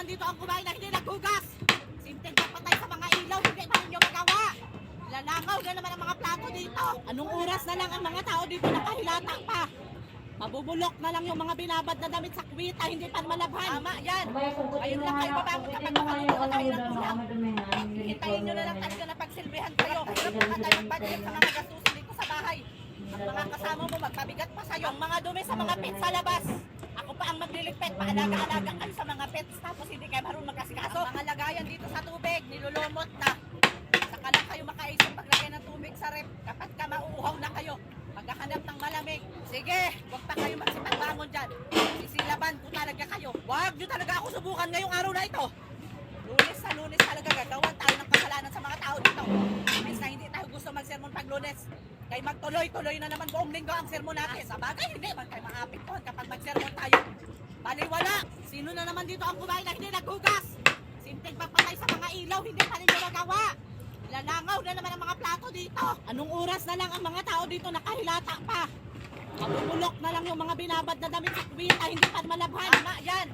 naman dito ang kumain na hindi naghugas. Simpleng papatay sa mga ilaw, hindi pa ninyo magawa. Lalangaw na naman ang mga plato dito. Anong oras na lang ang mga tao dito nakahilata pa? Mabubulok na lang yung mga binabad na damit sa kwita, hindi pa malabhan. Tama yan. Ayun lang kayo babangon kapag makaluto na tayo ng ulam. Hintayin nyo na lang talaga na pagsilbihan kayo. Hirap na tayo mag-budget sa mga gastusin dito sa bahay. Ang mga kasama mo magpabigat pa sa'yo. Ang mga dumi sa mga pets sa labas. Ako pa ang magliligpit, paalaga-alaga kayo sa mga pets. Tapos hindi kayo marunong magkasikaso. Ang mga lagayan dito sa tubig, nilulumot na. Saka lang kayo makaisip paglagay ng tubig sa rep. Kapag ka mauuhaw na kayo, maghahanap ng malamig. Sige, huwag pa kayo magsipagbangon dyan. Sisilaban ko talaga kayo. Huwag nyo talaga ako subukan ngayong araw na ito. Lunes sa Lunes talaga gagawan tayo ng kasalanan sa mga tao dito. Imbis na hindi tayo gusto mag-sermon pag Lunes. Kay magtuloy-tuloy na naman buong linggo ang sermon natin. Sa bagay, hindi man kayo maapektuhan kapag mag-sermon tayo. Baliwala! Sino na naman dito ang kumain na hindi naghugas? Simpleng papatay sa mga ilaw, hindi pa ninyo magawa. Lalangaw na naman ang mga plato dito. Anong oras na lang ang mga tao dito nakahilata pa? Mabubulok na lang yung mga binabad na damit sa kwita, hindi pa malabhan. Tama yan.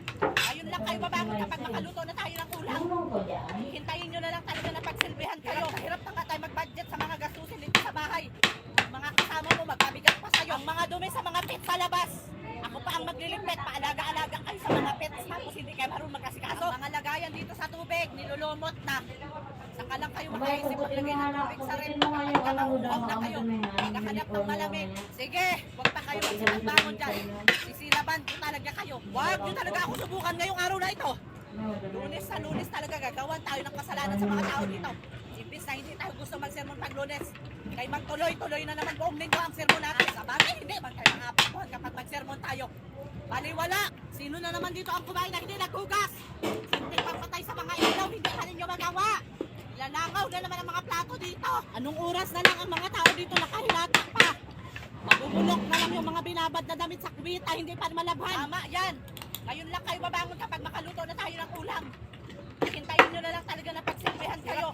Ayun lang kayo babangon kapag makaluto na tayo ng ulam. Hintayin nyo na lang talaga na pagsilbihan kayo. Hirap na nga tayo mag-budget sa mga gastusin dito sa bahay. Ang mga kasama mo magpabigat pa sa'yo. Ang mga dumi sa mga pets sa labas. Ako pa ang magliligpit, paalaga-alaga kayo sa mga pets. Tapos hindi kayo marunong magkasikaso. Ang mga lagayan dito sa tubig, nilulumot na. Saka lang kayo makaisip maglagay ng tubig sa rep. Kapag ka mauuhaw na kayo, maghahanap ng malamig. Sige, huwag pa kayo magsipagbangon dyan. Sisilaban ko talaga kayo. Huwag nyo talaga ako subukan ngayong araw na ito. Lunes sa Lunes talaga gagawan tayo ng kasalanan sa mga tao dito. Imbis na hindi tayo gusto mag-sermon pag Lunes. Kay magtuloy-tuloy na naman buong linggo ang sermon natin. Sa bagay, hindi man kayo makapagpuhan kapag mag-sermon tayo. Baliwala! Sino na naman dito ang kumain na hindi naghugas? Simpleng papatay sa mga ilaw, hindi pa ninyo magawa. Lalangaw na naman ang mga plato dito. Anong oras na lang ang mga tao dito nakahilata pa? Mabubulok na lang yung mga binabad na damit sa kwita, hindi pa malabhan. Tama yan. Ngayon lang kayo babangon kapag makaluto na tayo ng ulam. Hintayin nyo na lang talaga na pagsilbihan kayo.